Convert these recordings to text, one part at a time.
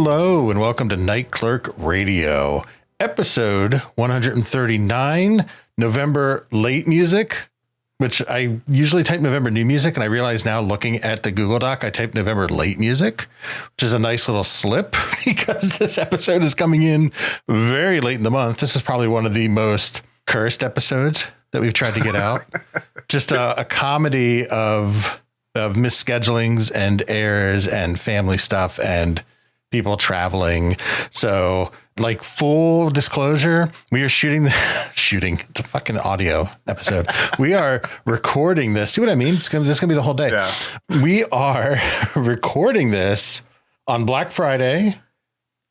Hello and welcome to Night Clerk Radio, episode 139, November late music, which I usually type November new music, and I realize now looking at the Google Doc, I typed November late music, which is a nice little slip because this episode is coming in very late in the month. This is probably one of the most cursed episodes that we've tried to get out. Just a comedy of misschedulings and errors and family stuff and people traveling. So, like, full disclosure, we are shooting. It's a fucking audio episode. We are recording this. See what I mean? This is gonna be the whole day. Yeah. We are recording this on Black Friday,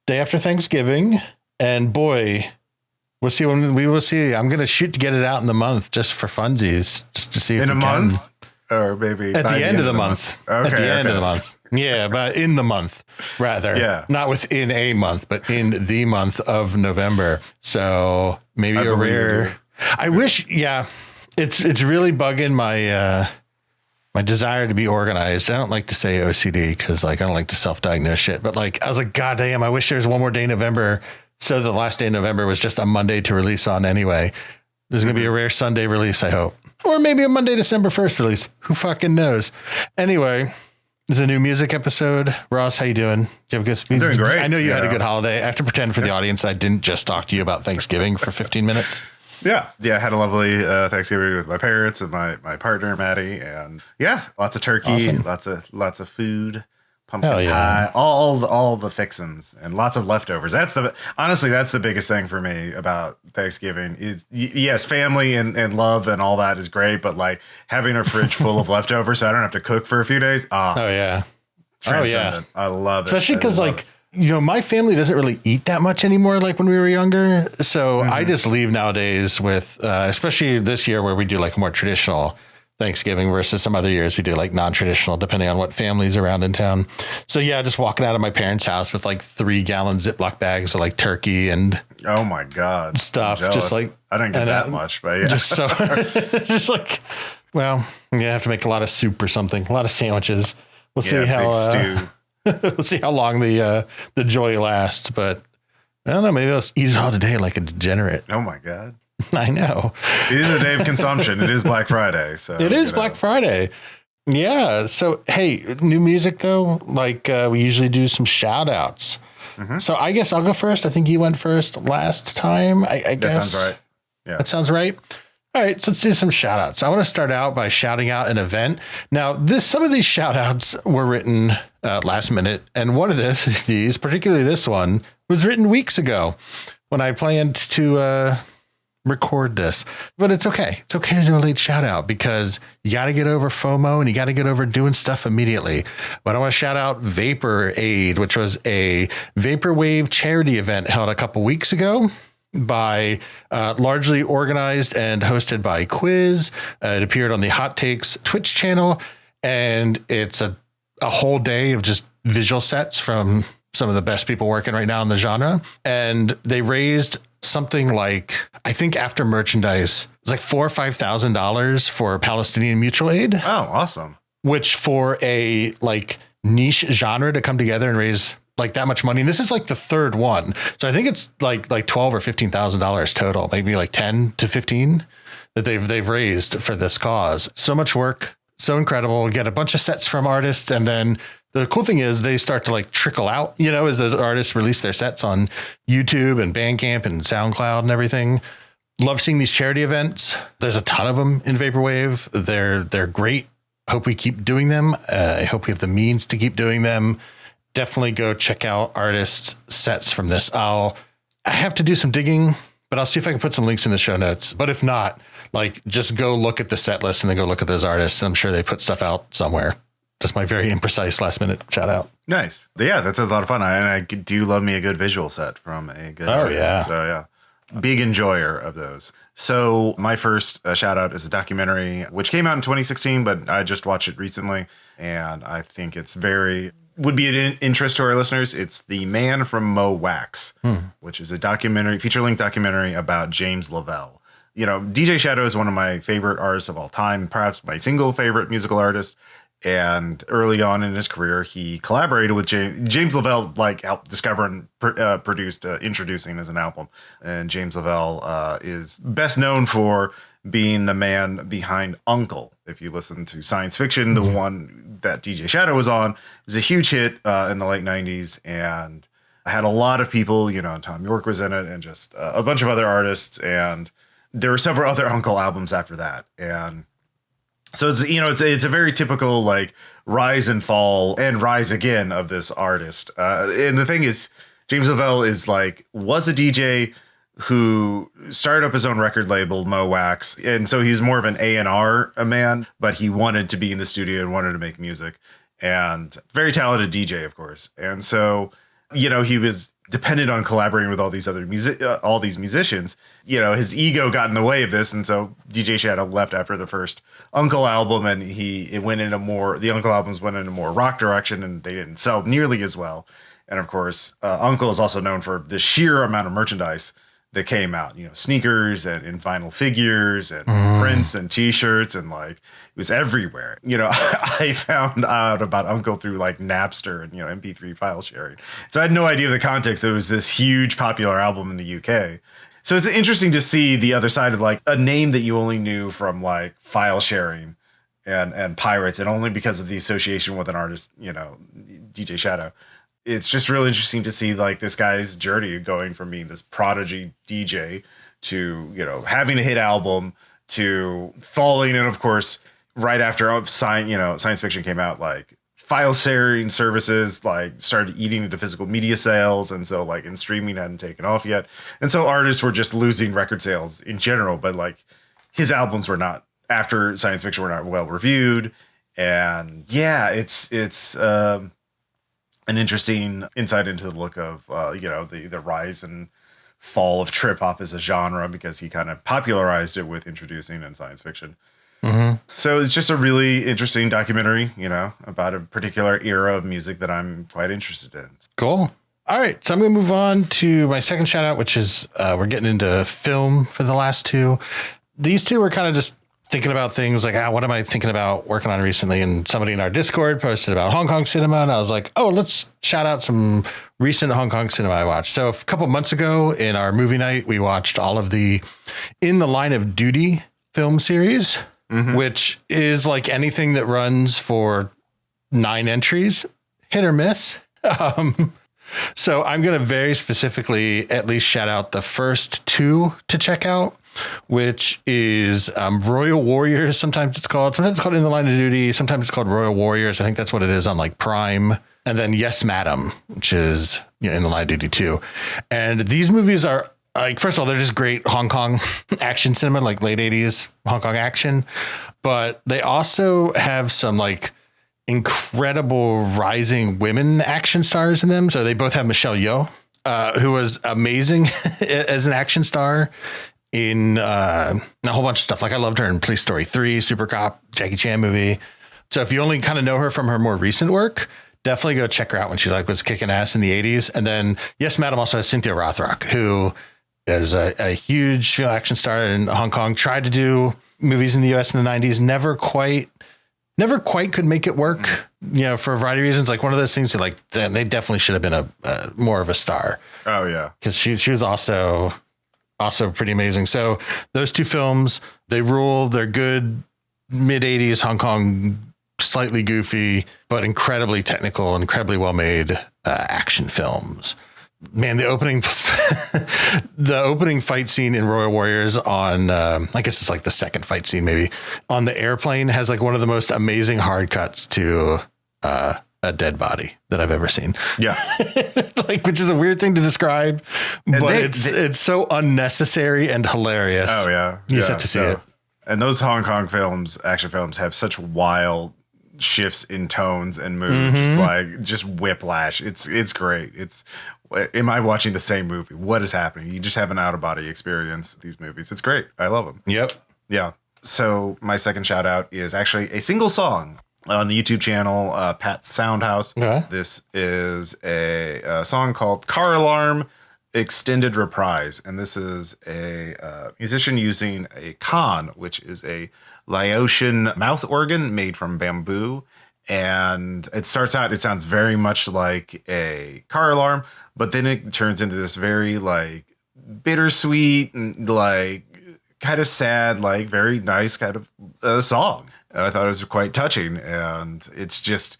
day after Thanksgiving, and boy, we'll see when we will see. I'm gonna shoot to get it out in the month just for funsies, just to see if in we a can. Month, or maybe at the end of the month. Okay, at the end of the month. Yeah, but in the month, rather. Yeah. Not within a month, but in the month of November. So maybe a rare. I wish, yeah, it's really bugging my my desire to be organized. I don't like to say OCD because, like, I don't like to self-diagnose shit. But, like, I was like, God damn, I wish there was one more day in November. So the last day in November was just a Monday to release on anyway. There's going to be a rare Sunday release, I hope. Or maybe a Monday, December 1st release. Who fucking knows? Anyway. This is a new music episode. Ross, how you doing? Did you have a good? I'm doing great. I know you had a good holiday. I have to pretend for the audience I didn't just talk to you about Thanksgiving for 15 minutes. Yeah. I had a lovely Thanksgiving with my parents and my partner Maddie, and lots of turkey, awesome. lots of food, pumpkin pie, all the fixins, and lots of leftovers. Honestly, that's the biggest thing for me about Thanksgiving is yes, family and love and all that is great, but like having a fridge full of leftovers so I don't have to cook for a few days. Transcendent. I love it. Especially because, like, you know, my family doesn't really eat that much anymore like when we were younger. So I just leave nowadays with, especially this year where we do like a more traditional Thanksgiving versus some other years we do like non-traditional, depending on what family's around in town. So yeah, just walking out of my parents' house with like 3-gallon Ziploc bags of like turkey and oh my God stuff. Just like I didn't get that much, but yeah, just so just like, well, you have to make a lot of soup or something, a lot of sandwiches. We'll see how we'll see how long the joy lasts. But I don't know, maybe I'll eat it all today like a degenerate. Oh my God. I know. It is a day of consumption. It is Black Friday. So it is Black Friday. Yeah. So, hey, new music, though, like we usually do some shout outs. Mm-hmm. So I guess I'll go first. I think you went first last time. I guess. That sounds right. Yeah. That sounds right. All right. So let's do some shout outs. I want to start out by shouting out an event. Now, some of these shout outs were written last minute. And one of these, particularly this one, was written weeks ago when I planned to record this, but it's okay. It's okay to do a late shout out because you got to get over FOMO and you got to get over doing stuff immediately. But I want to shout out Vaporwave, which was a Vaporwave charity event held a couple weeks ago by largely organized and hosted by Quiz. It appeared on the Hot Takes Twitch channel, and it's a whole day of just visual sets from some of the best people working right now in the genre. And they raised something like, I think after merchandise, it's like $4,000 or $5,000 for Palestinian mutual aid. Oh, awesome. Which for a like niche genre to come together and raise like that much money. And this is like the third one. So I think it's like $12,000 or $15,000 total, maybe like 10 to 15 that they've raised for this cause. So much work. So incredible. Get a bunch of sets from artists, and then the cool thing is they start to like trickle out, you know, as those artists release their sets on YouTube and Bandcamp and SoundCloud and everything. Love seeing these charity events. There's a ton of them in Vaporwave. They're great. Hope we keep doing them. I hope we have the means to keep doing them. Definitely go check out artists' sets from this. I have to do some digging, but I'll see if I can put some links in the show notes. But if not, like, just go look at the set list and then go look at those artists. And I'm sure they put stuff out somewhere. Just my very imprecise last minute shout out. Nice. Yeah, that's a lot of fun. And I do love me a good visual set from a good artist. Yeah. So yeah, big enjoyer of those. So my first shout out is a documentary, which came out in 2016, but I just watched it recently. And I think it's would be an interest to our listeners. It's The Man from Mo Wax, which is a documentary, feature-length documentary about James Lavelle. You know, DJ Shadow is one of my favorite artists of all time, perhaps my single favorite musical artist. And early on in his career, he collaborated with James Lavelle, like helped discover and produced Introducing as an album. And James Lavelle is best known for being the man behind Uncle. If you listen to Science Fiction, the one that DJ Shadow was on, it was a huge hit in the late 90s. And I had a lot of people, Tom York was in it and just a bunch of other artists. And there were several other Uncle albums after that. And so it's a very typical like rise and fall and rise again of this artist. And the thing is, James Lavelle was a DJ who started up his own record label, Mo Wax. And so he's more of an A&R man, but he wanted to be in the studio and wanted to make music, and very talented DJ, of course. And so, he was dependent on collaborating with all these other musicians. His ego got in the way of this. And so DJ Shadow left after the first Uncle album, and the Uncle albums went into more rock direction, and they didn't sell nearly as well. And of course, Uncle is also known for the sheer amount of merchandise that came out, sneakers and vinyl figures and prints and t-shirts, and it was everywhere. I found out about Uncle through Napster and, MP3 file sharing. So I had no idea of the context. It was this huge popular album in the UK. So it's interesting to see the other side of a name that you only knew from file sharing and pirates, and only because of the association with an artist, DJ Shadow. It's just really interesting to see this guy's journey going from being this prodigy DJ to, having a hit album, to falling. And of course, right after Science Fiction came out, file sharing services started eating into physical media sales. And so in streaming hadn't taken off yet. And so artists were just losing record sales in general, but his albums were not, after Science Fiction, were not well reviewed. And yeah, it's an interesting insight into the look of, the rise and fall of trip hop as a genre, because he kind of popularized it with Introducing and Science Fiction. Mm-hmm. So it's just a really interesting documentary, about a particular era of music that I'm quite interested in. Cool. All right. So I'm going to move on to my second shout out, which is we're getting into film for the last two. These two were kind of just thinking about things what am I thinking about working on recently? And somebody in our Discord posted about Hong Kong cinema. And I was like, oh, let's shout out some recent Hong Kong cinema I watched. So a couple months ago in our movie night, we watched all of the In the Line of Duty film series, which is anything that runs for 9 entries, hit or miss. So I'm going to very specifically at least shout out the first 2 to check out, which is Royal Warriors. Sometimes it's called In the Line of Duty. Sometimes it's called Royal Warriors. I think that's what it is on Prime. And then Yes, Madam, which is In the Line of Duty 2. And these movies are first of all, they're just great Hong Kong action cinema, late 80s Hong Kong action. But they also have some incredible rising women action stars in them. So they both have Michelle Yeoh, who was amazing as an action star in a whole bunch of stuff. I loved her in Police Story 3, Super Cop, Jackie Chan movie. So if you only kind of know her from her more recent work, definitely go check her out when she was kicking ass in the 80s. And then Yes, Madam also has Cynthia Rothrock, who is a huge action star in Hong Kong, tried to do movies in the US in the 90s, never quite could make it work, for a variety of reasons. One of those things that they definitely should have been a more of a star. Oh yeah. Cause she was also pretty amazing. So those 2 films, they rule. They're good mid 80s Hong Kong, slightly goofy, but incredibly technical, incredibly well made action films. Man, the opening fight scene in Royal Warriors on, I guess it's the second fight scene, maybe, on the airplane has one of the most amazing hard cuts to a dead body that I've ever seen. Yeah. Which is a weird thing to describe, but it's so unnecessary and hilarious. Oh yeah. You just have to see it. And those Hong Kong films, action films, have such wild shifts in tones and moods, just whiplash. It's great. Am I watching the same movie? What is happening? You just have an out of body experience. These movies. It's great. I love them. Yep. Yeah. So my second shout out is actually a single song on the YouTube channel, Pat's Soundhouse. Okay. This is a song called Car Alarm Extended Reprise. And this is a musician using a Khan, which is a Laotian mouth organ made from bamboo. And it starts out, it sounds very much like a car alarm, but then it turns into this very like bittersweet and like kind of sad, like very nice kind of song. And I thought it was quite touching. And it's just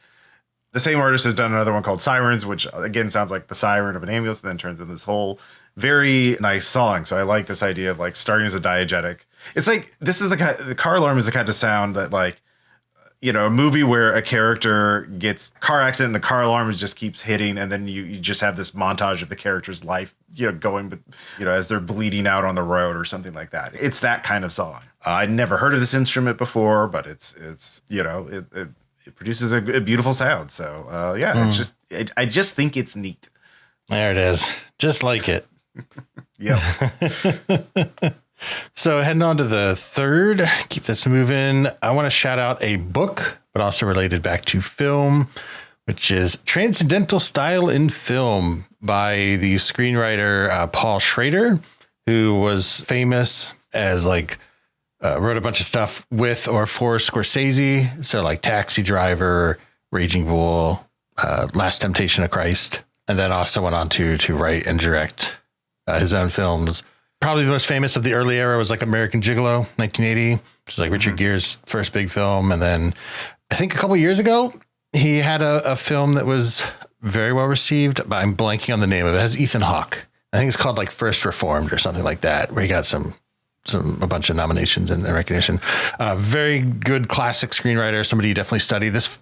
the same artist has done another one called Sirens, which again sounds like the siren of an ambulance, and then turns into this whole very nice song. So I like this idea of like starting as a diegetic. It's like, this is the car alarm is the kind of sound that like, you know, a movie where a character gets car accident and the car alarm just keeps hitting, and then you just have this montage of the character's life, you know, going, you know, as they're bleeding out on the road or something like that. It's that kind of song. I'd never heard of this instrument before, but it's you know, it produces a beautiful sound. So it's just, I just think it's neat. There it is, just like it. Yep. So heading on to the third, keep this moving. I want to shout out a book, but also related back to film, which is Transcendental Style in Film by the screenwriter Paul Schrader, who was famous as like wrote a bunch of stuff with or for Scorsese. So like Taxi Driver, Raging Bull, Last Temptation of Christ, and then also went on to write and direct his own films. Probably the most famous of the early era was like American Gigolo, 1980, which is like Richard Gere's first big film. And then I think a couple of years ago, he had a film that was very well received, but I'm blanking on the name of it. It has Ethan Hawke. I think it's called like First Reformed or something like that, where he got a bunch of nominations and recognition. Very good classic screenwriter, somebody you definitely study. This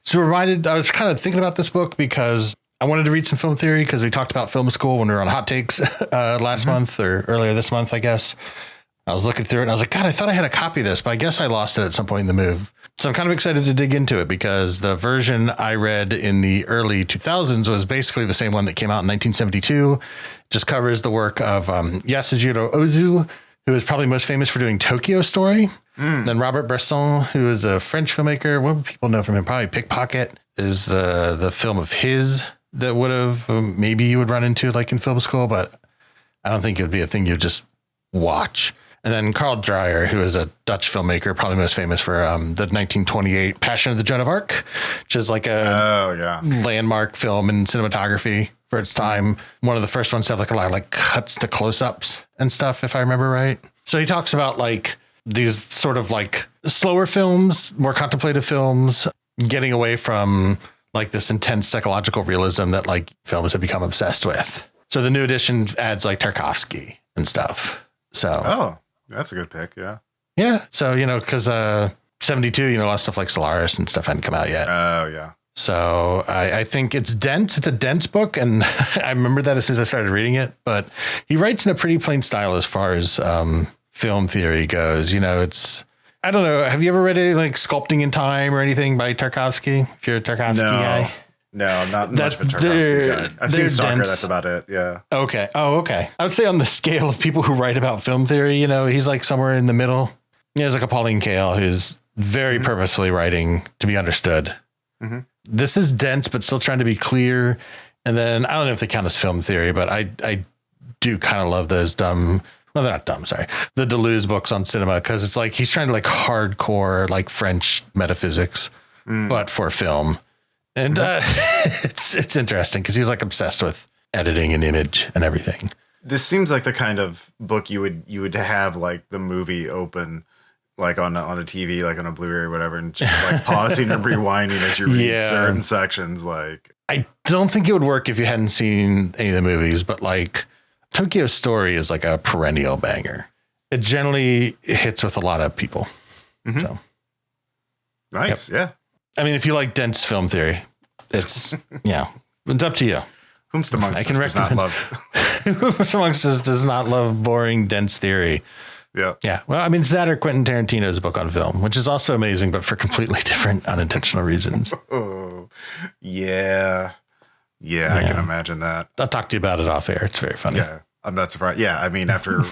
so reminded, I was kind of thinking about this book because I wanted to read some film theory because we talked about film school when we were on Hot Takes last month or earlier this month, I guess. I was looking through it and I was like, God, I thought I had a copy of this, but I guess I lost it at some point in the move. So I'm kind of excited to dig into it because the version I read in the early 2000s was basically the same one that came out in 1972. Just covers the work of Yasujiro Ozu, who is probably most famous for doing Tokyo Story. Then Robert Bresson, who is a French filmmaker. What would people know from him? Probably Pickpocket is the film of his that would have maybe you would run into like in film school, but I don't think it would be a thing you just watch. And then Carl Dreyer, who is a Dutch filmmaker, probably most famous for the 1928 Passion of the Joan of Arc, which is like a landmark film in cinematography for its time. One of the first ones to have like a lot of like cuts to close-ups and stuff, if I remember right. So he talks about like these sort of like slower films, more contemplative films, getting away from like this intense psychological realism that like films have become obsessed with. So the new edition adds like Tarkovsky and stuff. So that's a good pick. Yeah. Yeah. So, you know, because 72, you know, a lot of stuff like Solaris and stuff hadn't come out yet. Oh, yeah. So I think it's dense. It's a dense book. And I remember that as soon as I started reading it. But he writes in a pretty plain style as far as film theory goes. You know, it's, I don't know. Have you ever read any like Sculpting in Time or anything by Tarkovsky? If you're a Tarkovsky guy. No, I'm not much of a Tarkovsky guy. I've seen Stalker. Dense. That's about it. Yeah. Okay. Oh, okay. I would say on the scale of people who write about film theory, you know, he's like somewhere in the middle. There's like a Pauline Kael who's very purposefully writing to be understood. This is dense, but still trying to be clear. And then I don't know if they count as film theory, but I do kind of love those dumb. Well, they're not dumb. Sorry. The Deleuze books on cinema. Cause it's like, he's trying to like hardcore, like French metaphysics, but for film. And it's interesting because he was like obsessed with editing and image and everything. This seems like the kind of book you would have like the movie open like on a TV, like on a Blu-ray or whatever, and just like pausing and rewinding as you read certain sections. Like, I don't think it would work if you hadn't seen any of the movies, but like Tokyo Story is like a perennial banger. It generally hits with a lot of people. So nice. Yeah. I mean, if you like dense film theory, it's, it's up to you. Whomst amongst us does not love. Whomst amongst us does not love boring, dense theory. Yeah. Yeah. Well, I mean, it's that or Quentin Tarantino's book on film, which is also amazing, but for completely different unintentional reasons. Yeah. Yeah. I can imagine that. I'll talk to you about it off air. It's very funny. Yeah. I'm not surprised. Yeah. I mean, after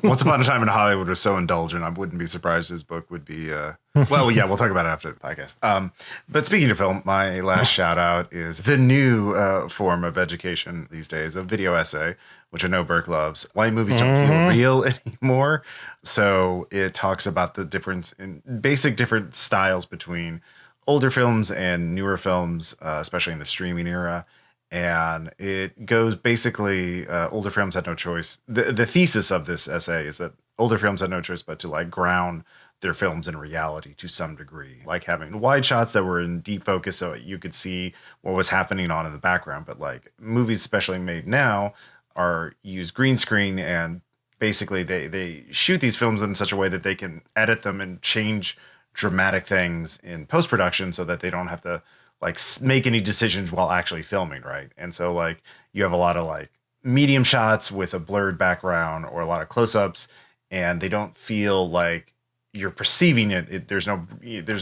Once Upon a Time in Hollywood was so indulgent, I wouldn't be surprised his book would be, well, yeah, we'll talk about it after the podcast. But speaking of film, my last shout out is the new form of education these days, a video essay, which I know Birk loves. Why movies don't feel real anymore. So it talks about the difference in basic different styles between older films and newer films, especially in the streaming era. And it goes basically, older films had no choice. The thesis of this essay is that older films had no choice but to like ground their films in reality to some degree, like having wide shots that were in deep focus so you could see what was happening on in the background. But like movies, especially made now, are use green screen, and basically they shoot these films in such a way that they can edit them and change dramatic things in post-production so that they don't have to like make any decisions while actually filming, right? And so like you have a lot of like medium shots with a blurred background or a lot of close-ups, and they don't feel like you're perceiving it. There's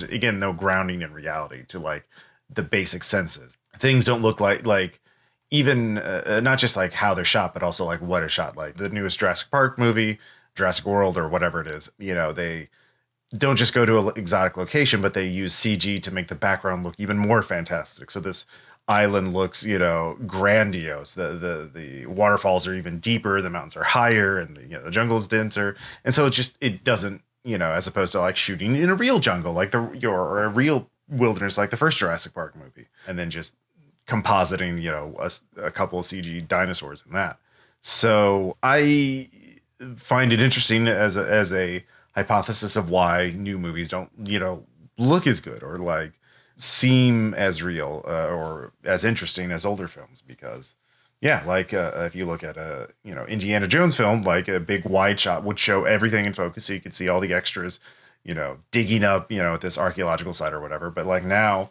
again no grounding in reality to like the basic senses. Things don't look like even not just like how they're shot, but also like what is shot. Like the newest Jurassic Park movie, Jurassic World, or whatever it is, you know, they don't just go to an exotic location, but they use CG to make the background look even more fantastic. So this island looks, you know, grandiose. The waterfalls are even deeper, the mountains are higher, and the jungle's denser. And so it doesn't, you know, as opposed to like shooting in a real jungle, like or a real wilderness, like the first Jurassic Park movie, and then just compositing, you know, a couple of CG dinosaurs in that. So I find it interesting as a hypothesis of why new movies don't, you know, look as good or like seem as real or as interesting as older films. Because yeah, like if you look at a, you know, Indiana Jones film, like a big wide shot would show everything in focus so you could see all the extras, you know, digging up, you know, at this archaeological site or whatever. But like now,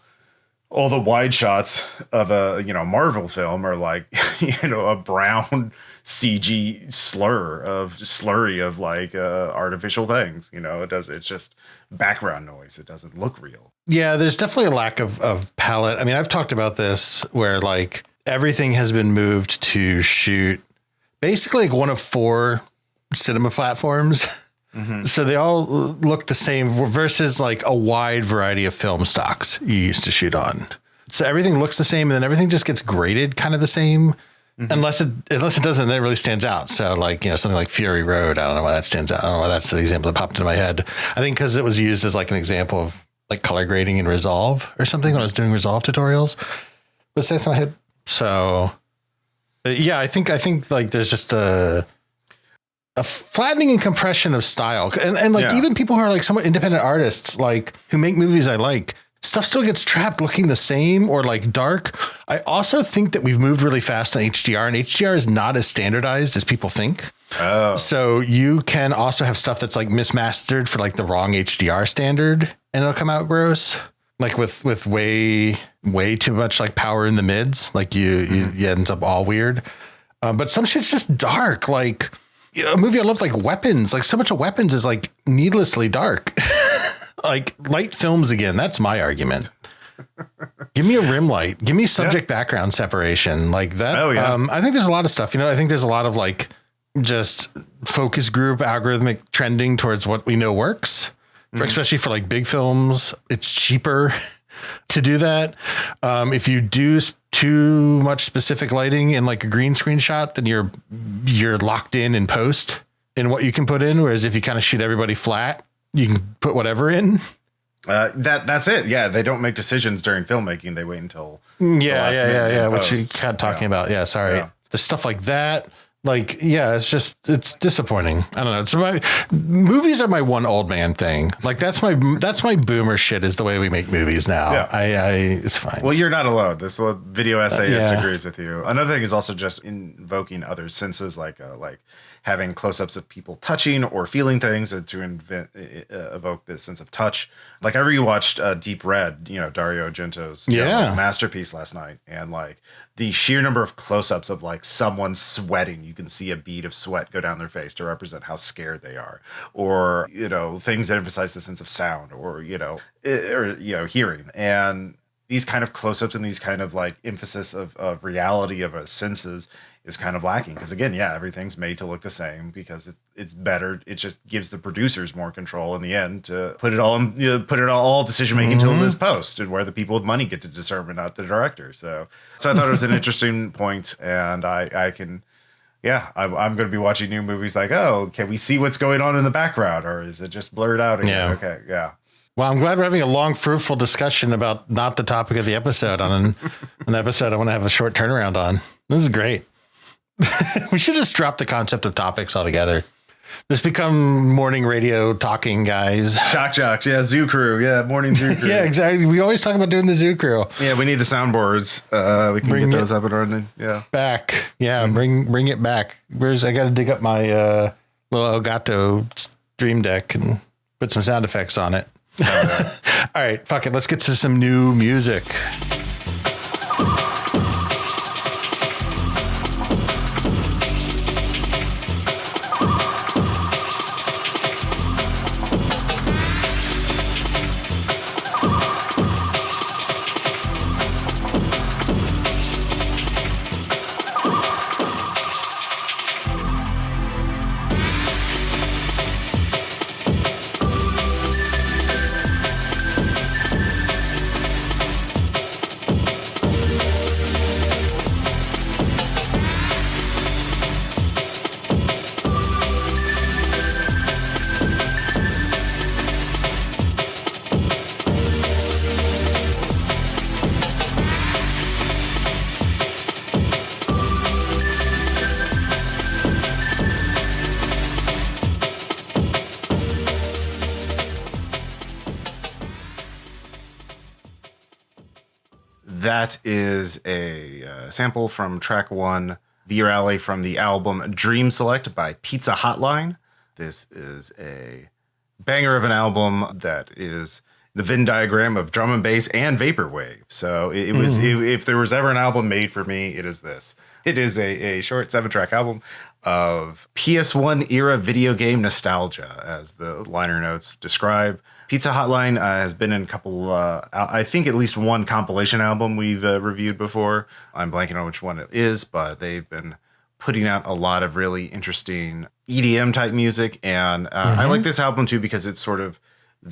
all the wide shots of a, you know, Marvel film are like, you know, a brown CG slurry of like artificial things. You know, it's just background noise. It doesn't look real. Yeah, there's definitely a lack of palette. I mean, I've talked about this where like everything has been moved to shoot basically like one of 4 cinema platforms. Mm-hmm. So they all look the same versus like a wide variety of film stocks you used to shoot on. So everything looks the same, and then everything just gets graded kind of the same, mm-hmm. unless it doesn't, then it really stands out. So like, you know, something like Fury Road, I don't know why that stands out. I don't know why that's the example that popped into my head. I think because it was used as like an example of like color grading in Resolve or something when I was doing Resolve tutorials. But it's in my head. So yeah, I think like there's just a flattening and compression of style. And like even people who are like somewhat independent artists, like who make movies I like, stuff still gets trapped looking the same or like dark. I also think that we've moved really fast on HDR, and HDR is not as standardized as people think. Oh. So you can also have stuff that's like mismastered for like the wrong HDR standard, and it'll come out gross. Like with way too much like power in the mids, like you ends up all weird. But some shit's just dark. Like a movie I love, like Weapons. Like so much of Weapons is like needlessly dark. Like light films again. That's my argument. Give me a rim light. Give me subject background separation like that. Oh, yeah. I think there's a lot of stuff. You know, I think there's a lot of like just focus group algorithmic trending towards what we know works. Especially for like big films, it's cheaper to do that. If you do too much specific lighting in like a green screen shot, then you're locked in post in what you can put in. Whereas if you kind of shoot everybody flat, you can put whatever in. That's it. Yeah, they don't make decisions during filmmaking. They wait until yeah. What you kept talking about. Yeah, sorry. Yeah. The stuff like that. Like, yeah, it's disappointing. I don't know. Movies are my one old man thing. Like that's my boomer shit is the way we make movies now. Yeah. It's fine. Well, you're not alone. This video essayist agrees with you. Another thing is also just invoking other senses, like having close-ups of people touching or feeling things to evoke this sense of touch. Like I rewatched Deep Red, you know, Dario Argento's masterpiece last night, and like the sheer number of close-ups of like someone sweating, you can see a bead of sweat go down their face to represent how scared they are, or you know, things that emphasize the sense of sound, or hearing. And these kind of close-ups and these kind of like emphasis of reality of senses is kind of lacking, because again, everything's made to look the same because it's better. It just gives the producers more control in the end to put it all decision making until this post, and where the people with money get to determine, not the director. So I thought it was an interesting point, and I can. Yeah, I'm going to be watching new movies like, oh, can we see what's going on in the background, or is it just blurred out again? Yeah. Okay, yeah. Well, I'm glad we're having a long, fruitful discussion about not the topic of the episode on an episode I want to have a short turnaround on. This is great. We should just drop the concept of topics altogether. Just become morning radio talking guys. Shock jocks. Yeah. Zoo crew. Yeah. Morning zoo crew. Yeah, exactly. We always talk about doing the zoo crew. Yeah. We need the soundboards. We can get those up and running. Yeah. Back. Yeah. Bring it back. I got to dig up my little Elgato Stream Deck and put some sound effects on it. All right. Fuck it. Let's get to some new music. That is a sample from track 1, Be Your Ally, from the album Dream Select by Pizza Hotline. This is a banger of an album that is the Venn diagram of drum and bass and vaporwave. So it was, if there was ever an album made for me, it is this. It is a short 7-track album of PS1 era video game nostalgia, as the liner notes describe. Pizza Hotline has been in a couple, I think at least one compilation album we've reviewed before. I'm blanking on which one it is, but they've been putting out a lot of really interesting EDM type music. And I like this album too, because it's sort of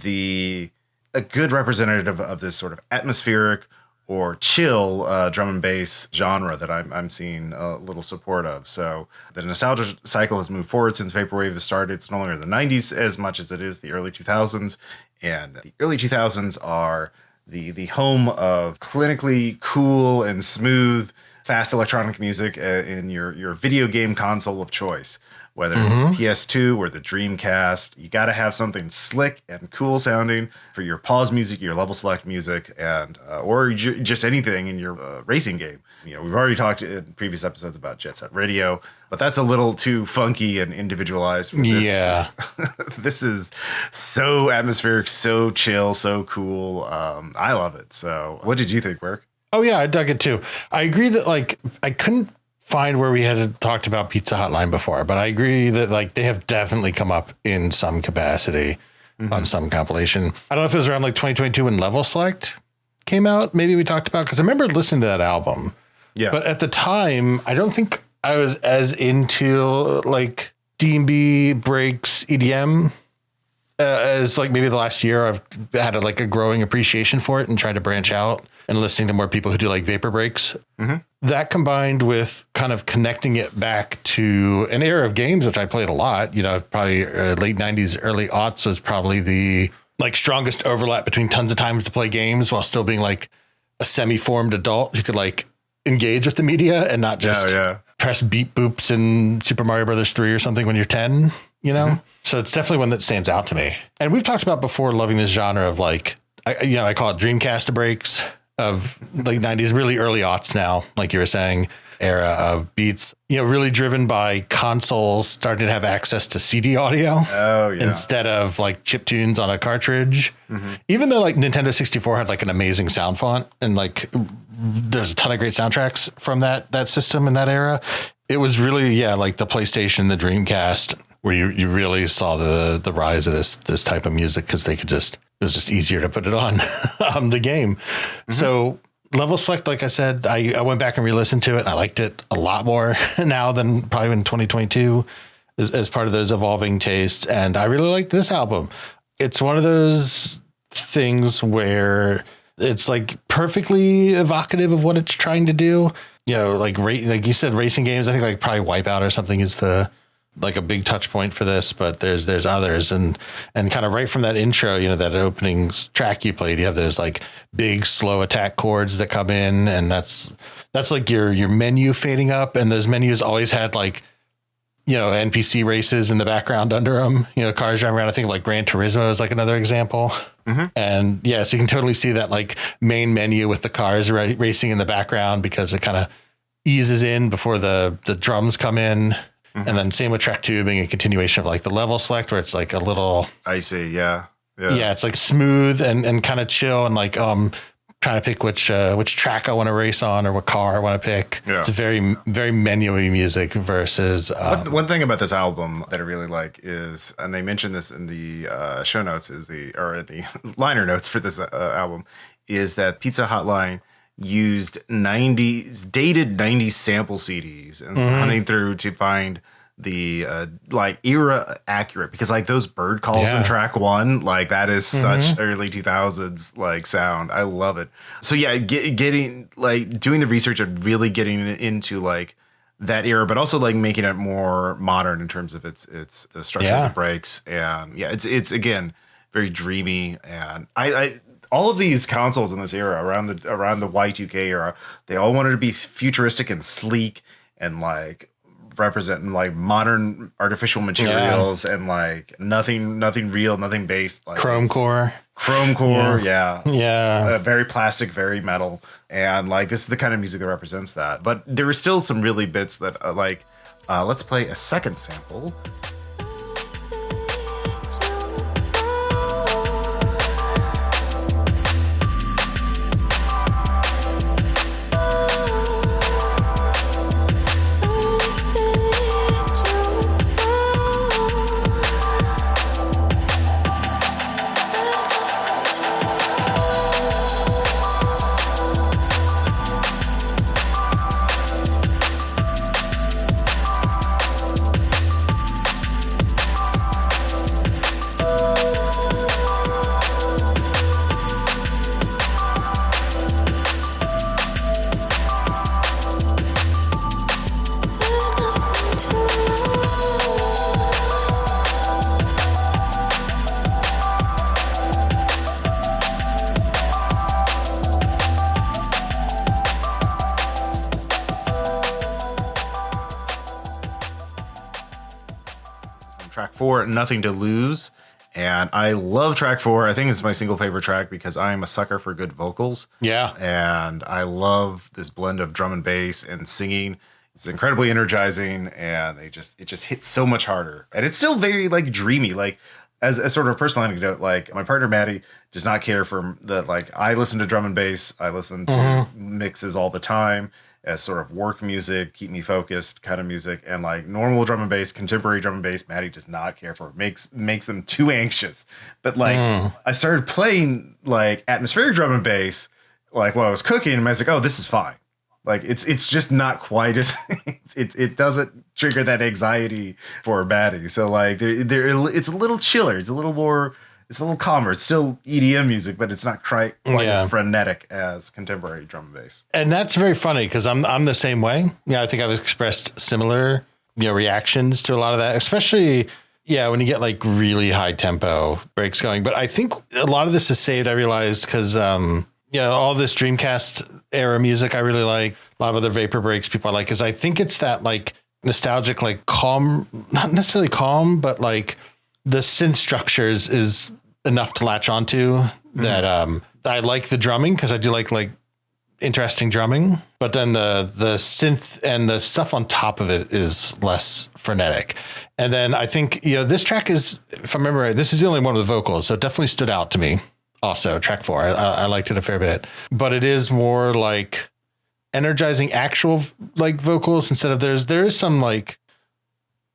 a good representative of this sort of atmospheric or chill drum and bass genre that I'm seeing a little support of. So the nostalgia cycle has moved forward since Vaporwave has started. It's no longer the 90s as much as it is the early 2000s. And the early 2000s are the home of clinically cool and smooth, fast electronic music in your video game console of choice. Whether it's the PS2 or the Dreamcast, you got to have something slick and cool sounding for your pause music, your level select music, and or just anything in your racing game. You know, we've already talked in previous episodes about Jet Set Radio, but that's a little too funky and individualized for this. Yeah. This is so atmospheric, so chill, so cool. I love it. So what did you think, Birk? Oh, yeah, I dug it too. I agree that, like, I couldn't find where we had talked about Pizza Hotline before, but I agree that, like, they have definitely come up in some capacity on some compilation. I don't know if it was around like 2022 when Level Select came out. Maybe we talked about, because I remember listening to that album. Yeah. But at the time, I don't think I was as into like D&B breaks EDM as like maybe the last year. I've had a growing appreciation for it and tried to branch out and listening to more people who do like vapor breaks. That combined with kind of connecting it back to an era of games, which I played a lot, you know, probably late 90s, early aughts was probably the like strongest overlap between tons of times to play games while still being like a semi-formed adult who could like engage with the media and not just press beep boops in Super Mario Brothers 3 or something when you're 10, you know? So it's definitely one that stands out to me. And we've talked about before loving this genre of like, I call it Dreamcast breaks of late 90s, really early aughts now, like you were saying, era of beats, you know, really driven by consoles starting to have access to CD audio instead of like chip tunes on a cartridge. Even though like Nintendo 64 had like an amazing sound font and like there's a ton of great soundtracks from that system in that era, it was really, like the PlayStation, the Dreamcast, where you really saw the rise of this type of music because it was just easier to put it on the game. So Level Select, like I said, I went back and re-listened to it. And I liked it a lot more now than probably in 2022 as part of those evolving tastes. And I really liked this album. It's one of those things where it's like perfectly evocative of what it's trying to do. You know, like you said, racing games. I think like probably Wipeout or something is the like a big touch point for this, but there's others, and kind of right from that intro, that opening track you played, you have those like big slow attack chords that come in, and that's like your menu fading up, and those menus always had like NPC races in the background under them, cars driving around. I think like Gran Turismo is like another example. And so you can totally see that like main menu with the cars racing in the background, because it kind of eases in before the drums come in. And then same with track 2 being a continuation of like the level select, where it's like a little icy. Yeah. It's like smooth and kind of chill, and like trying to pick which track I want to race on or what car I want to pick. Yeah. It's very, very menu-y music versus one thing about this album that I really like is, and they mentioned this in the show notes, in the liner notes for this album, is that Pizza Hotline used dated 90s sample CDs and hunting through to find the like era accurate, because like those bird calls in track 1, like that is such early 2000s like sound. I love it. So yeah, getting like doing the research and really getting into like that era, but also like making it more modern in terms of its the structure of the breaks, and it's again very dreamy. And I all of these consoles in this era around the Y2K era, they all wanted to be futuristic and sleek and like representing like modern artificial materials and like nothing real, nothing based, like chrome core, very plastic, very metal, and like this is the kind of music that represents that. But there were still some really bits that let's play a second sample. Track 4, Nothing to Lose. And I love track 4. I think it's my single favorite track because I am a sucker for good vocals. Yeah. And I love this blend of drum and bass and singing. It's incredibly energizing, and it just hits so much harder. And it's still very like dreamy. Like as a sort of personal anecdote, like my partner Maddie does not care for the, like, I listen to drum and bass. I listen to mixes all the time as sort of work music, keep me focused kind of music, and like normal drum and bass, contemporary drum and bass, Maddie does not care for. Makes them too anxious. But like I started playing like atmospheric drum and bass like while I was cooking, and I was like, oh, this is fine. Like it's just not quite as it doesn't trigger that anxiety for Maddie. So like it's a little chiller. It's a little calmer. It's still EDM music, but it's not quite as frenetic as contemporary drum and bass. And that's very funny because I'm the same way. Yeah, I think I've expressed similar reactions to a lot of that, especially when you get like really high tempo breaks going. But I think a lot of this is saved, I realized, because all this Dreamcast era music I really like. A lot of other vapor breaks people I like, because I think it's that like nostalgic, like calm, not necessarily calm, but like the synth structures is enough to latch onto that. I like the drumming because I do like interesting drumming, but then the synth and the stuff on top of it is less frenetic. And then I think, this track is, if I remember right, this is the only one with the vocals. So it definitely stood out to me. Also track 4. I liked it a fair bit, but it is more like energizing actual like vocals instead of there is some like,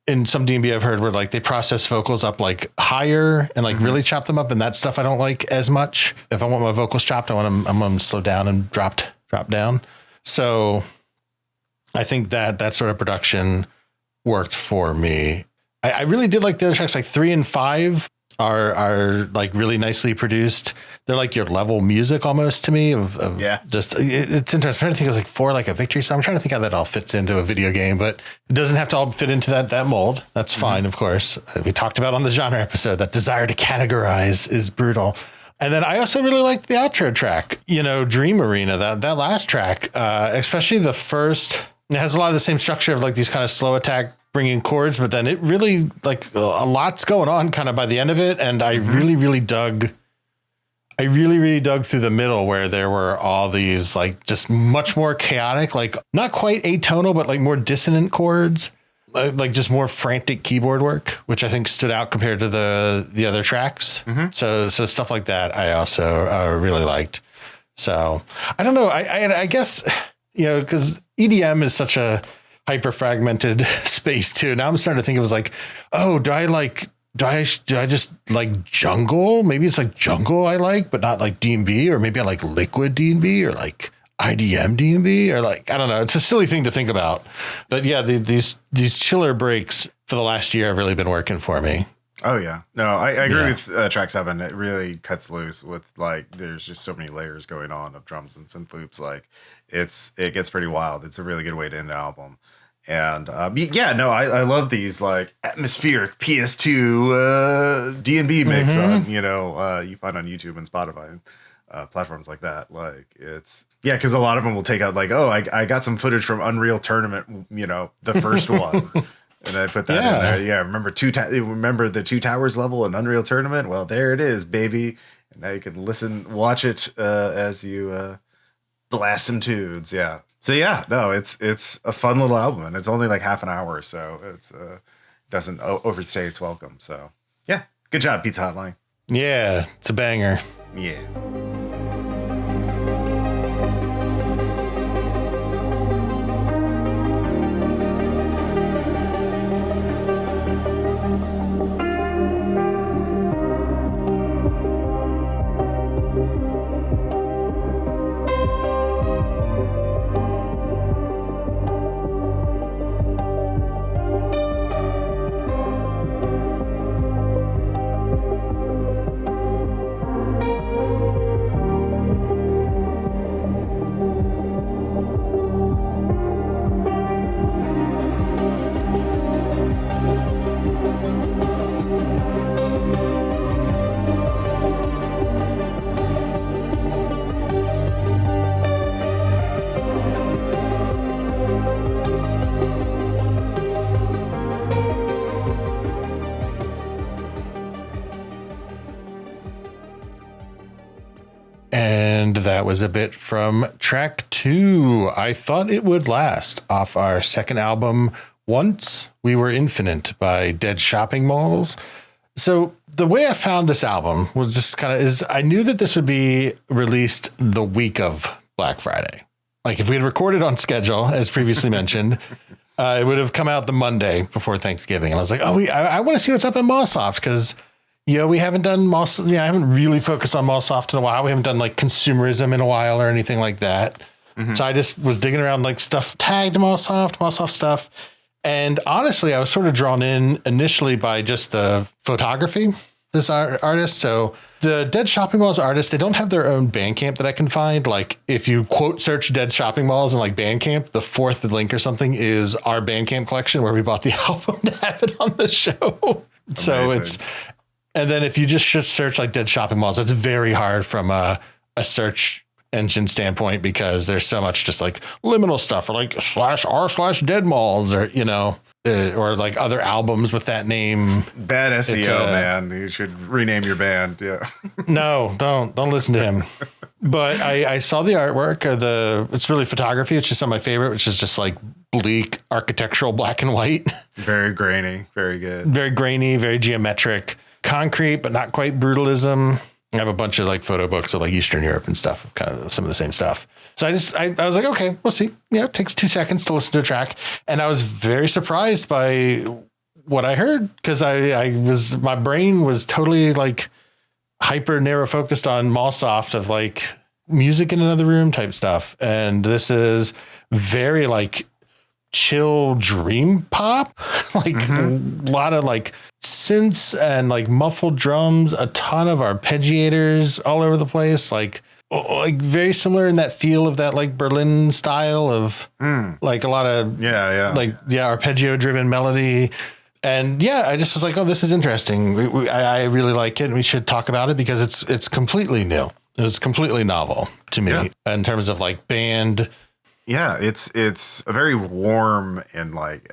in some D&B I've heard where like they process vocals up like higher and like really chop them up, and that stuff I don't like as much. If I want my vocals chopped, I want them slow down and drop down. So I think that sort of production worked for me. I really did like the other tracks, like 3 and 5. are like really nicely produced. They're like your level music almost to me just it's interesting. I'm trying to think of like for like a victory song. I'm trying to think how that all fits into a video game, but it doesn't have to all fit into that mold. That's fine. Of course, we talked about on the genre episode that desire to categorize is brutal. And then I also really liked the outro track, Dream Arena, that last track, especially the first. It has a lot of the same structure of like these kind of slow attack bringing chords, but then it really like a lot's going on kind of by the end of it. And I really, really dug through the middle where there were all these like just much more chaotic, like not quite atonal, but like more dissonant chords, like just more frantic keyboard work, which I think stood out compared to the other tracks. So stuff like that I also really liked. So I don't know. I guess, because EDM is such a hyper fragmented space too. Now I'm starting to think it was like, oh, do I just like jungle? Maybe it's like jungle I like, but not like D&B, or maybe I like liquid D&B or like IDM D&B, or like, I don't know. It's a silly thing to think about, but yeah, these chiller breaks for the last year have really been working for me. Oh yeah, no, I agree with track 7. It really cuts loose with like, there's just so many layers going on of drums and synth loops. Like it gets pretty wild. It's a really good way to end the album. And I love these like atmospheric PS2 D&B mix on, you find on YouTube and Spotify and platforms like that. Like it's, because a lot of them will take out like, oh, I got some footage from Unreal Tournament, the first one. And I put that in there. Yeah, remember the Two Towers level in Unreal Tournament? Well, there it is, baby. And now you can watch it as you blast some tunes. Yeah. So it's a fun little album, and it's only like half an hour, so it's doesn't overstay its welcome. So yeah, good job, Pizza Hotline. Yeah, it's a banger. Yeah. And that was a bit from track 2. I Thought It Would Last, off our second album, Once We Were Infinite by Dead Shopping Malls. So the way I found this album was just I knew that this would be released the week of Black Friday. Like if we had recorded on schedule, as previously mentioned, it would have come out the Monday before Thanksgiving. And I was like, I want to see what's up in Mallsoft, because we haven't done Mallsoft. I haven't really focused on Mallsoft in a while. We haven't done like consumerism in a while or anything like that. So I just was digging around like stuff tagged Mallsoft stuff. And honestly, I was sort of drawn in initially by just the photography, this artist. So the Dead Shopping Malls artists, they don't have their own Bandcamp that I can find. Like if you quote search Dead Shopping Malls and like Bandcamp, the fourth link or something is our Bandcamp collection where we bought the album to have it on the show. So and then if you just search like Dead Shopping Malls, it's very hard from a search engine standpoint, because there's so much just like liminal stuff, or like /r/dead malls, or or like other albums with that name. Bad SEO, man. You should rename your band. Yeah. No, don't listen to him. But I saw the artwork. It's really photography. It's just some of my favorite, which is just like bleak architectural black and white. Very grainy. Very good. Very grainy. Very geometric. Concrete, but not quite brutalism. I have a bunch of like photo books of like Eastern Europe and stuff, kind of some of the same stuff. So I was like, okay, we'll see. It takes 2 seconds to listen to a track. And I was very surprised by what I heard, because my brain was totally like hyper narrow focused on Mallsoft of like music in another room type stuff. And this is very like chill dream pop, like a lot of like synths and like muffled drums, a ton of arpeggiators all over the place, like very similar in that feel of that like Berlin style of like a lot of arpeggio driven melody. And yeah, I just was like, oh, this is interesting. I really like it, and we should talk about it because it's completely new. It's completely novel to me in terms of like band. Yeah, it's a very warm and like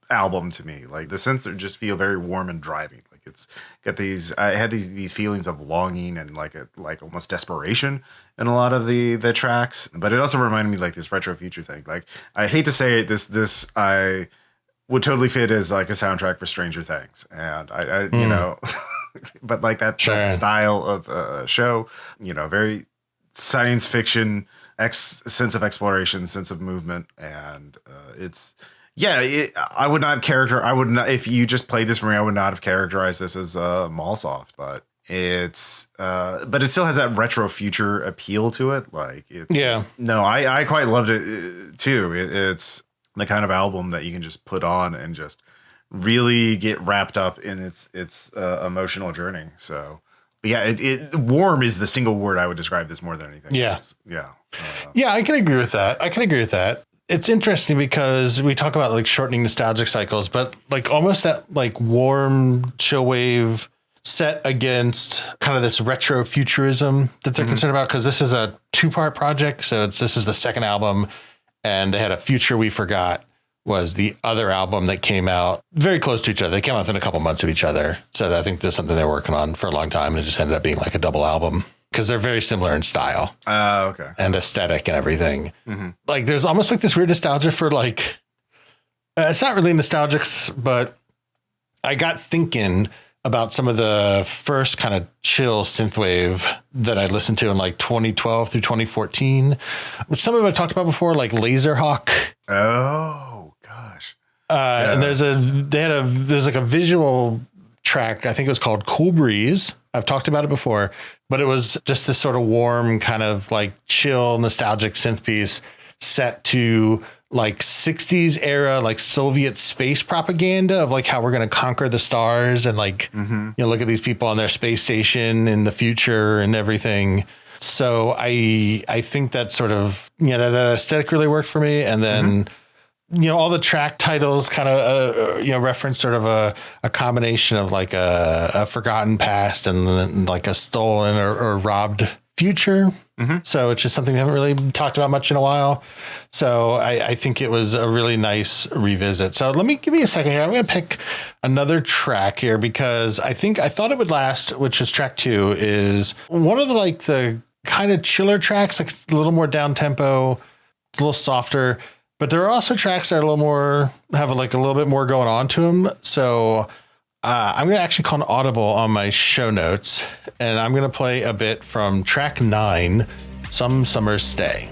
album to me. Like the synths just feel very warm and driving. Like it's got these. I had these feelings of longing and like almost desperation in a lot of the tracks. But it also reminded me like this retro future thing. Like I hate to say it, this I would totally fit as like a soundtrack for Stranger Things, and I you know, but like that style of show, you know, very science fiction, sense of exploration, sense of movement, and it's. Yeah, I would not if you just played this for me, I would not have characterized this as Mallsoft, but it still has that retro future appeal to it. Like, I quite loved it too. It's the kind of album that you can just put on and just really get wrapped up in its emotional journey. So, but yeah, warm is the single word I would describe this more than anything. Yeah. I can agree with that. It's interesting because we talk about like shortening nostalgic cycles, but like almost that like warm chill wave set against kind of this retro futurism that they're concerned about. Cause this is a 2-part project. So this is the second album, and they had a Future We Forgot was the other album that came out very close to each other. They came out within a couple months of each other. So I think there's something they're working on for a long time, and it just ended up being like a double album. Because they're very similar in style, and aesthetic and everything. Like there's almost like this weird nostalgia for like, it's not really nostalgic, but I got thinking about some of the first kind of chill synthwave that I listened to in like 2012 through 2014, which some of it I talked about before, like Laserhawk. Oh gosh. And there's like a visual track. I think it was called Cool Breeze. I've talked about it before, but it was just this sort of warm kind of like chill, nostalgic synth piece set to like 60s era, like Soviet space propaganda of like how we're going to conquer the stars and like, you know, look at these people on their space station in the future and everything. So I think that sort of, you know, that aesthetic really worked for me. And then, you know, all the track titles kind of, you know, reference sort of a combination of like a forgotten past and like a stolen or robbed future. So it's just something we haven't really talked about much in a while. So I think it was a really nice revisit. So give me a second here. I'm going to pick another track here because I thought it would last, which is track 2, is one of the kind of chiller tracks, like a little more down tempo, a little softer. But there are also tracks that are a little more, have like a little bit more going on to them. So I'm going to actually call an audible on my show notes, and I'm going to play a bit from track 9, Some Summer's Stay.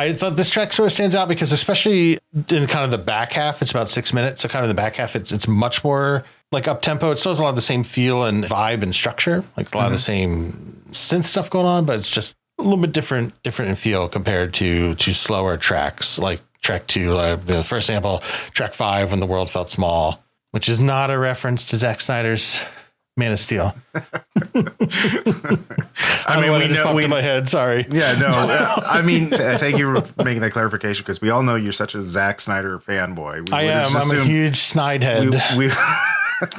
I thought this track sort of stands out because especially in kind of the back half, it's about 6 minutes. So kind of the back half, it's much more like up tempo. It still has a lot of the same feel and vibe and structure, like a lot of the same synth stuff going on, but it's just a little bit different in feel compared to slower tracks like track 2, the first sample, track 5, When the World Felt Small, which is not a reference to Zack Snyder's Man of Steel. I mean, we know in my head. Sorry. Yeah, no. I mean, thank you for making that clarification because we all know you're such a Zack Snyder fanboy. I am. I'm a huge Snide head.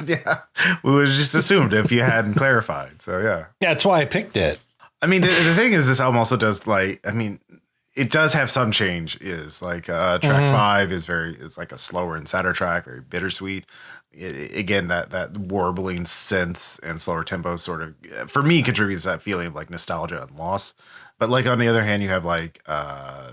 Yeah, we would have just assumed if you hadn't clarified. So yeah, that's why I picked it. I mean, the thing is, this album also does it does have some change. Is like track 5 is like a slower and sadder track, very bittersweet. Again, that warbling synths and slower tempo sort of, for me, contributes to that feeling of like nostalgia and loss. But like on the other hand, you have like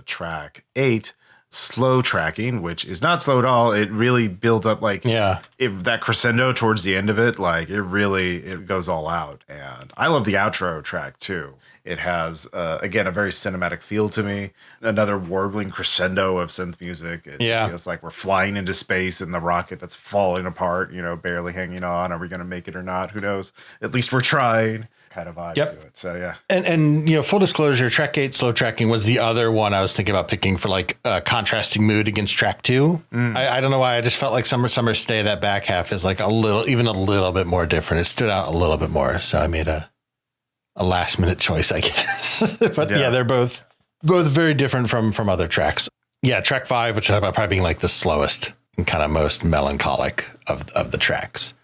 track 8, slow tracking, which is not slow at all. It really builds up like that crescendo towards the end of it. Like it goes all out. And I love the outro track too. It has again a very cinematic feel to me. Another warbling crescendo of synth music. It feels like we're flying into space in the rocket that's falling apart, barely hanging on. Are we going to make it or not? Who knows? At least we're trying. Kind of vibe to it. So yeah. And full disclosure, track 8 slow tracking was the other one I was thinking about picking for like a contrasting mood against track 2. I don't know why, I just felt like Summer Stay, that back half is like even a little bit more different. It stood out a little bit more. So I made a last minute choice, I guess. But yeah, they're both very different from other tracks. Yeah, track 5, which I probably being like the slowest and kind of most melancholic of the tracks.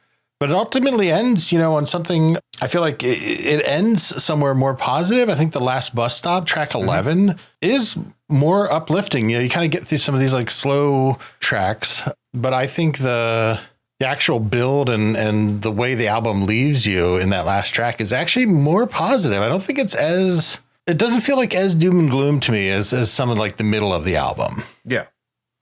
But it ultimately ends, on something, I feel like it ends somewhere more positive. I think the last bus stop, track 11, is more uplifting. You kind of get through some of these like slow tracks, but I think the actual build and the way the album leaves you in that last track is actually more positive. I don't think it doesn't feel like as doom and gloom to me as some of like the middle of the album. Yeah,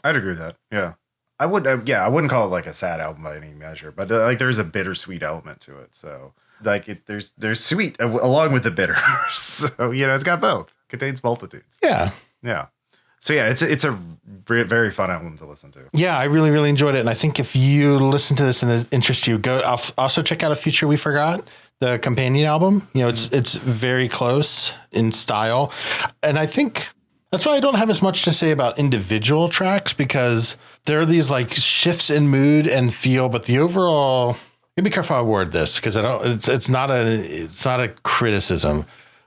I'd agree with that. Yeah. I wouldn't call it like a sad album by any measure, but like there's a bittersweet element to it. So like there's sweet along with the bitter. So, it's got both. Contains multitudes. Yeah. Yeah. So yeah, it's a very fun album to listen to. Yeah, I really, really enjoyed it. And I think if you listen to this and it interests you, also check out A Future We Forgot, the companion album. It's very close in style. And I think that's why I don't have as much to say about individual tracks, because there are these like shifts in mood and feel, but the overall, be careful how I word this, because it's not a criticism,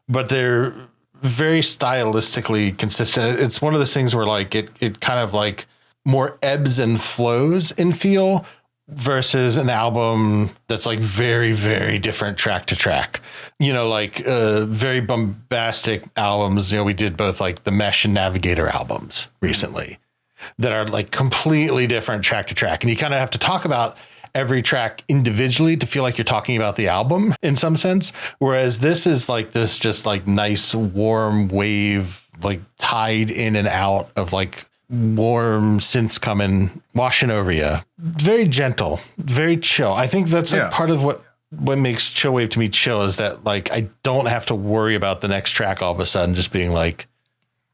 but they're very stylistically consistent. It's one of those things where like it kind of like more ebbs and flows in feel versus an album that's like very, very different track to track, like very bombastic albums. We did both like the Mesh and Navigator albums recently that are like completely different track to track. And you kind of have to talk about every track individually to feel like you're talking about the album in some sense. Whereas this is like this just like nice warm wave, like tide in and out of like warm synths coming, washing over you. Very gentle, very chill. I think that's like part of what makes chillwave to me chill, is that like I don't have to worry about the next track all of a sudden just being like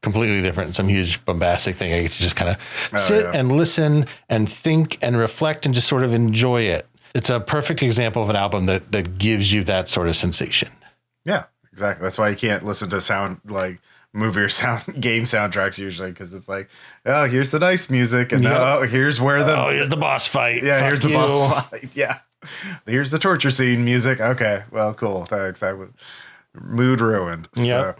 completely different, some huge bombastic thing. I get to just kind of sit and listen and think and reflect and just sort of enjoy it. It's a perfect example of an album that gives you that sort of sensation. Yeah, exactly. That's why you can't listen to sound like movie or game soundtracks usually, because it's like, oh, here's the nice music, and here's the boss fight. Yeah, here's the boss fight. Yeah, here's the torture scene music. Okay, well, cool. Thanks. Mood ruined. Yeah. So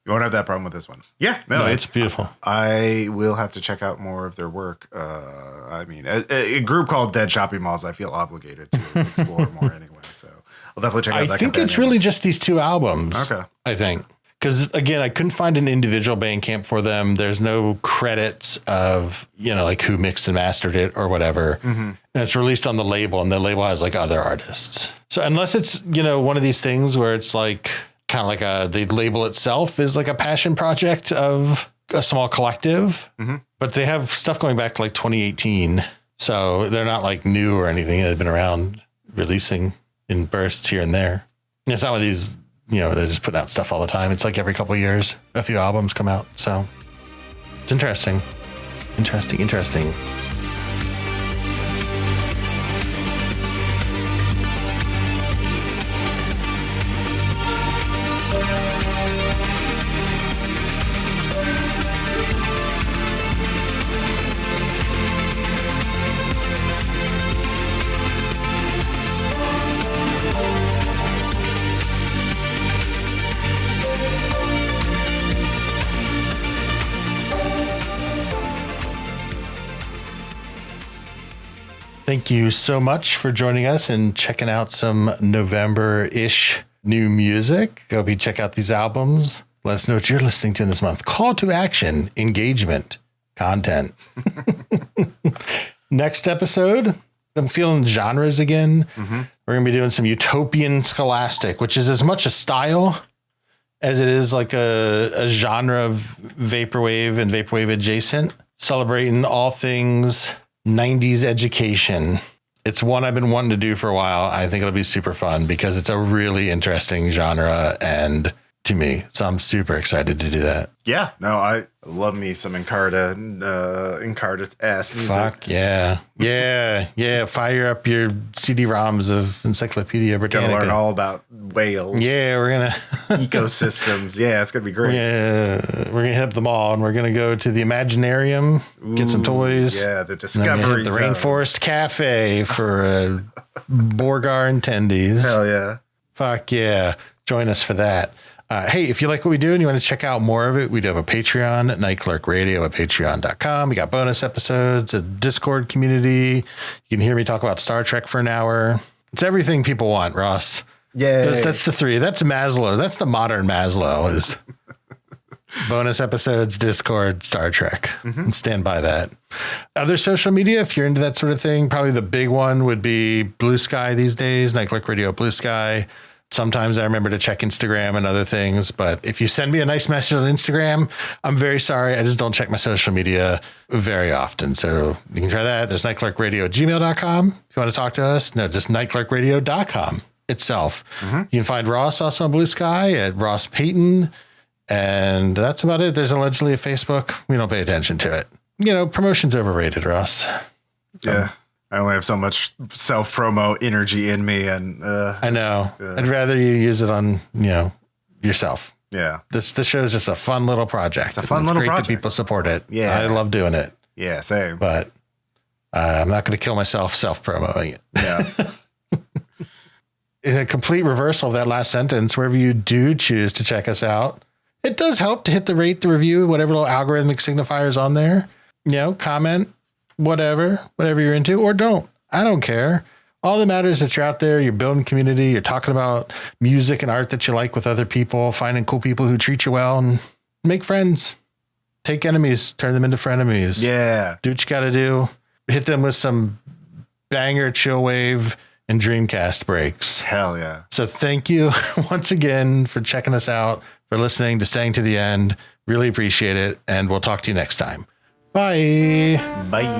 you won't have that problem with this one. Yeah, no, it's beautiful. I will have to check out more of their work. I mean, a group called Dead Shopping Malls, I feel obligated to explore more anyway. So I'll definitely check out that. I think it's really just these two albums. Okay. I think. Because, again, I couldn't find an individual Bandcamp for them. There's no credits of, like who mixed and mastered it or whatever. Mm-hmm. And it's released on the label, and the label has like other artists. So unless it's, one of these things where it's like kind of like the label itself is like a passion project of a small collective, but they have stuff going back to like 2018. So they're not like new or anything. They've been around releasing in bursts here and there. And it's not one of these, they're just putting out stuff all the time. It's like every couple of years, a few albums come out. So it's interesting. Interesting. Thank you so much for joining us and checking out some November-ish new music. Hope you check out these albums. Let us know what you're listening to this month. Call to action, engagement, content. Next episode, I'm feeling genres again. Mm-hmm. We're going to be doing some utopian scholastic, which is as much a style as it is like a genre of vaporwave and vaporwave adjacent, celebrating all things 90s education. It's one I've been wanting to do for a while. I think it'll be super fun because it's a really interesting genre and to me. So I'm super excited to do that. Yeah. No, I love me some Encarta ass music. Fuck yeah. Yeah. Fire up your CD-ROMs of Encyclopedia Britannica. Gonna learn all about whales. Yeah, we're gonna ecosystems. Yeah, it's gonna be great. Yeah, we're gonna hit up them all, and we're gonna go to the Imaginarium, get some toys. Yeah, the Discovery Zone. The Rainforest Cafe for Borgar attendees. Hell yeah. Fuck yeah. Join us for that. Hey, if you like what we do and you want to check out more of it, we do have a Patreon, Night Clerk Radio at patreon.com. We got bonus episodes, a Discord community. You can hear me talk about Star Trek for an hour. It's everything people want, Ross. Yeah. That's the three. That's Maslow. That's the modern Maslow is bonus episodes, Discord, Star Trek. Mm-hmm. Stand by that. Other social media, if you're into that sort of thing, probably the big one would be Blue Sky these days, Night Clerk Radio Blue Sky. Sometimes I remember to check Instagram and other things, but if you send me a nice message on Instagram, I'm very sorry. I just don't check my social media very often. So you can try that. There's nightclerkradio@gmail.com. If you want to talk to us, no, just nightclerkradio.com itself. Mm-hmm. You can find Ross also on Blue Sky at Ross Payton. And that's about it. There's allegedly a Facebook. We don't pay attention to it. You know, promotion's overrated, Ross. So, yeah. I only have so much self-promo energy in me, and I know. I'd rather you use it on, yourself. Yeah. This show is just a fun little project. It's a fun little project. Great that people support it. Yeah. I love doing it. Yeah, same. But I'm not going to kill myself self-promoting it. Yeah. In a complete reversal of that last sentence, wherever you do choose to check us out, it does help to hit the rate, the review, whatever little algorithmic signifiers on there. Comment. Whatever you're into, or don't. I don't care. All that matters is that you're out there, you're building community, you're talking about music and art that you like with other people, finding cool people who treat you well, and make friends. Take enemies, turn them into frenemies. Yeah. Do what you got to do. Hit them with some banger chillwave and Dreamcast breaks. Hell yeah. So thank you once again for checking us out, for listening, to staying to the end. Really appreciate it, and we'll talk to you next time. Bye. Bye.